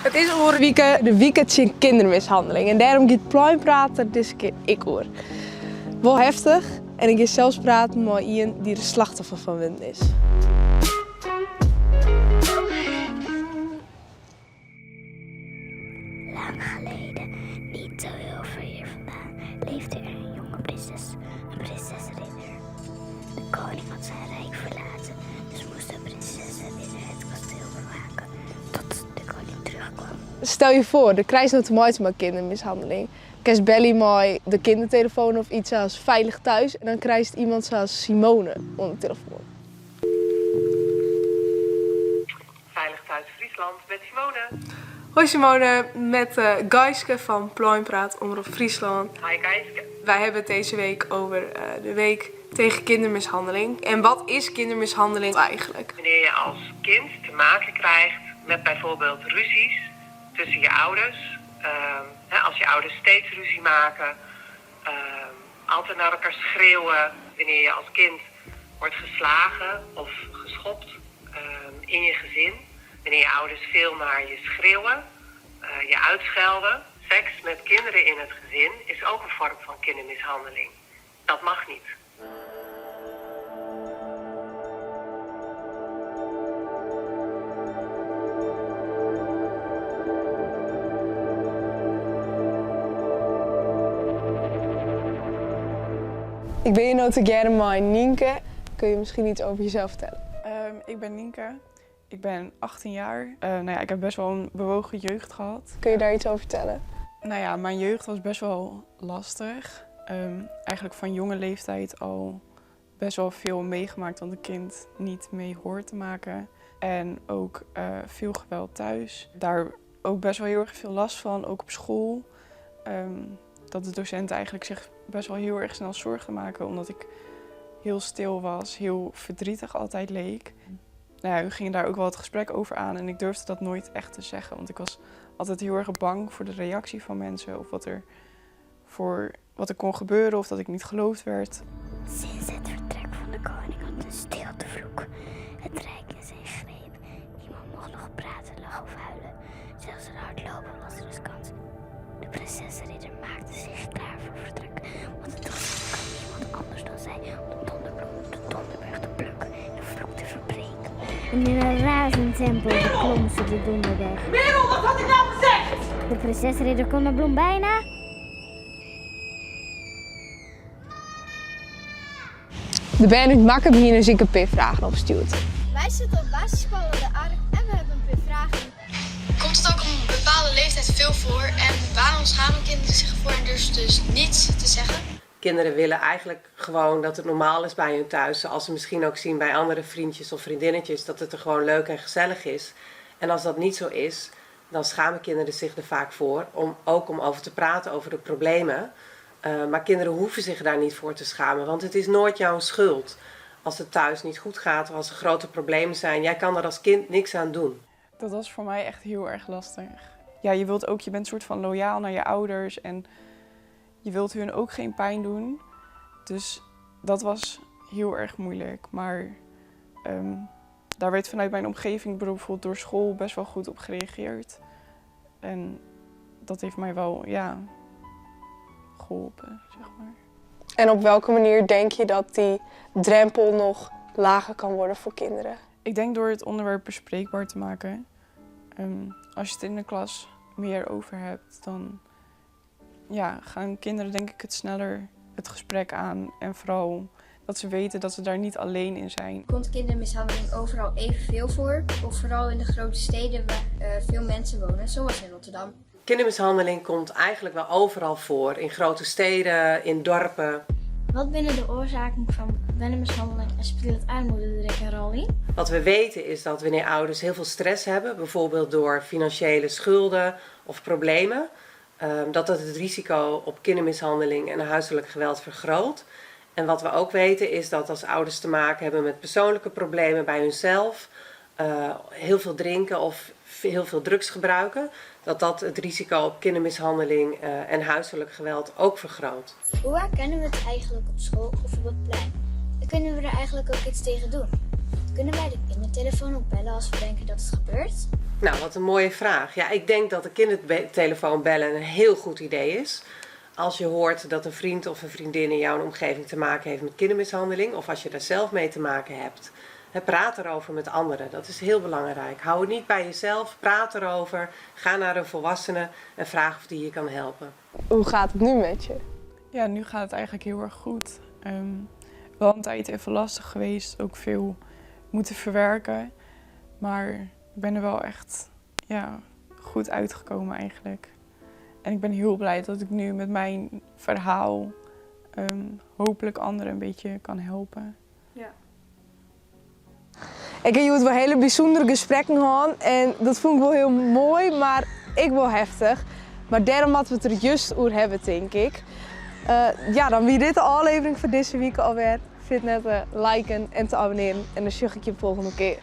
Het is over de weekendje kindermishandeling en daarom gaat Plein praten deze keer ik hoor. Wel heftig en ik ga zelfs praten met iemand die er slachtoffer van is. Lang geleden, niet zo heel ver hier vandaan, leefde er een jonge prinses, een prinsessenridder. De koning had zijn rijk verlaten, dus moest de prinsessenridder het kasteel bewaken tot de koning terugkwam. Stel je voor, er krijgt nog te maken met kindermishandeling. Krijgt Belly mooi de kindertelefoon of iets als veilig thuis en dan krijgt iemand zoals Simone onder de telefoon. Veilig thuis Friesland met Simone. Hoi Simone, met Gaiske van Plein praat Omroep Friesland. Hi Gaiske. Wij hebben het deze week over de week tegen kindermishandeling. En wat is kindermishandeling eigenlijk? Wanneer je als kind te maken krijgt met bijvoorbeeld ruzies tussen je ouders. Als je ouders steeds ruzie maken, altijd naar elkaar schreeuwen. Wanneer je als kind wordt geslagen of geschopt in je gezin. Wanneer je ouders veel naar je schreeuwen, je uitschelden. Seks met kinderen in het gezin is ook een vorm van kindermishandeling. Dat mag niet. Ik ben hier nou te gerne met Nienke. Kun je misschien iets over jezelf vertellen? Ik ben Nienke. Ik ben 18 jaar. Ik heb best wel een bewogen jeugd gehad. Kun je daar iets over vertellen? Mijn jeugd was best wel lastig. Eigenlijk van jonge leeftijd al best wel veel meegemaakt wat een kind niet mee hoort te maken. En ook veel geweld thuis. Daar ook best wel heel erg veel last van, ook op school. Dat de docenten eigenlijk zich best wel heel erg snel zorgen maken, omdat ik heel stil was, heel verdrietig altijd leek. We gingen daar ook wel het gesprek over aan en ik durfde dat nooit echt te zeggen, want ik was altijd heel erg bang voor de reactie van mensen of wat er kon gebeuren of dat ik niet geloofd werd. Sinds het vertrek van de koning had een stiltevloek het rijk in zijn greep. Niemand mocht nog praten, lachen of huilen. Zelfs een hardlopen was riskant. De prinsessenridder maakte zich klaar voor vertrek, want het was niemand anders dan zij om de donderbloem op de donderberg te plukken en de vloek te verbreken. En in een razend tempo beklom ze de donderberg. Merel, wat had ik nou gezegd? De prinsessenridder kon de bloem bijna. De band uit Makken hier een zieke P-vragen opgestuurd. Wij zitten op basisschool De Ark en we hebben een vragen. Komt het ook om een bepaalde leeftijd veel voor en waarom schamen kinderen zich ervoor en durven dus niets te zeggen? Kinderen willen eigenlijk gewoon dat het normaal is bij hun thuis. Zoals ze misschien ook zien bij andere vriendjes of vriendinnetjes. Dat het er gewoon leuk en gezellig is. En als dat niet zo is, dan schamen kinderen zich er vaak voor. Om over te praten over de problemen. Maar kinderen hoeven zich daar niet voor te schamen. Want het is nooit jouw schuld. Als het thuis niet goed gaat of als er grote problemen zijn. Jij kan er als kind niks aan doen. Dat was voor mij echt heel erg lastig. Ja, je bent een soort van loyaal naar je ouders en je wilt hun ook geen pijn doen. Dus dat was heel erg moeilijk. Maar daar werd vanuit mijn omgeving, bijvoorbeeld door school, best wel goed op gereageerd. En dat heeft mij wel, geholpen, zeg maar. En op welke manier denk je dat die drempel nog lager kan worden voor kinderen? Ik denk door het onderwerp bespreekbaar te maken. Als je het in de klas meer over hebt, dan gaan kinderen denk ik het sneller het gesprek aan. En vooral dat ze weten dat ze daar niet alleen in zijn. Komt kindermishandeling overal evenveel voor? Of vooral in de grote steden waar veel mensen wonen, zoals in Rotterdam? Kindermishandeling komt eigenlijk wel overal voor. In grote steden, in dorpen. Wat binnen de oorzaken van kindermishandeling en speelt armoede een rol in? Wat we weten is dat wanneer ouders heel veel stress hebben, bijvoorbeeld door financiële schulden of problemen, dat het risico op kindermishandeling en huiselijk geweld vergroot. En wat we ook weten is dat als ouders te maken hebben met persoonlijke problemen bij hunzelf, heel veel drinken of heel veel drugs gebruiken, dat het risico op kindermishandeling en huiselijk geweld ook vergroot. Hoe herkennen we het eigenlijk op school of op het plein? En kunnen we er eigenlijk ook iets tegen doen? Kunnen wij de kindertelefoon opbellen als we denken dat het gebeurt? Nou, wat een mooie vraag. Ja, ik denk dat de kindertelefoon bellen een heel goed idee is. Als je hoort dat een vriend of een vriendin in jouw omgeving te maken heeft met kindermishandeling, of als je daar zelf mee te maken hebt, praat erover met anderen. Dat is heel belangrijk. Hou het niet bij jezelf, praat erover, ga naar een volwassene en vraag of die je kan helpen. Hoe gaat het nu met je? Ja, nu gaat het eigenlijk heel erg goed. Wel een tijd even lastig geweest, ook veel moeten verwerken. Maar ik ben er wel echt goed uitgekomen eigenlijk. En ik ben heel blij dat ik nu met mijn verhaal hopelijk anderen een beetje kan helpen. Ik heb wel hele bijzondere gesprekken gehad en dat vond ik wel heel mooi, maar ik wel heftig. Maar daarom moeten we het er juist over hebben, denk ik. Dan wie dit de aflevering van deze week alweer. Vergeet net te liken en te abonneren en dan zie ik je de volgende keer.